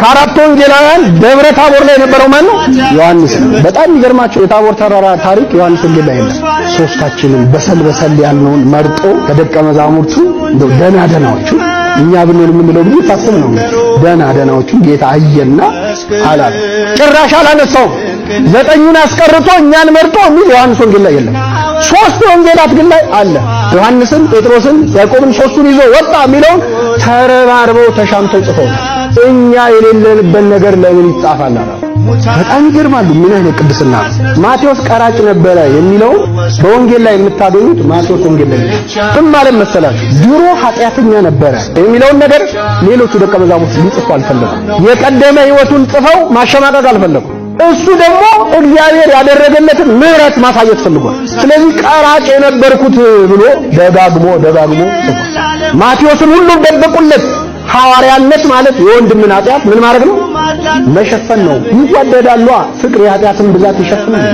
ከአራቱ ወንጌላውያን ደብረ ታቦር ላይ የነበረው ማን ነው? ዮሐንስ። በጣም የሚገርማቸው የታቦር ተራራ ታሪክ ዮሐንስ ወንጌል ላይ የለም። ሶስታችንን በሰል ያልነውን መርጦ ከደቀ መዛሙርቱ እንደው ደናዎቹ እኛ ብንሆን የምንለው ግን ታስብ ነው። ደናዎቹ ጌታ አየና አላለ። ጭራሽ አላነሳውም። 9ኙን አስቀርቶ እኛን መርጦ የሚል ዮሐንስ ወንጌል ላይ የለም። 3 ወንጌላት ግን ላይ አለ። ዮሐንስን፣ ጴጥሮስን፣ ያዕቆብን 3ቱን ይዞ ወጣ የሚለውን ተረባርበው ተሻምተው ጽፈው እኛ የሌለንበት ነገር ለምን ይጻፋል? በጣም ይገርማሉ። ምን አይነት ቅድስና! ማቴዎስ ቀራጭ ነበረ የሚለው በወንጌል ላይ የምታገኙት ማቴዎስ ወንጌል ላይ ምን ማለት መሰላችሁ? ድሮ ኃጢአተኛ ነበረ የሚለውን ነገር ሌሎቹ ደቀ መዛሙርት ሊጽፉ አልፈለጉም። የቀደመ ሕይወቱን ጽፈው ማሸማቀቅ አልፈለጉም። እሱ ደግሞ እግዚአብሔር ያደረገለትን ምሕረት ማሳየት ፈልጓል። ስለዚህ ቀራጭ የነበርኩት ብሎ ደጋግሞ ጽፏል። ማቴዎስን ሁሉም ደበቁለት። ሐዋርያነት ማለት የወንድምን ኃጢአት ምን ማድረግ ነው? መሸፈን ነው። ይወደዳሉ። ፍቅር የኃጢአትን ብዛት ይሸፍናል።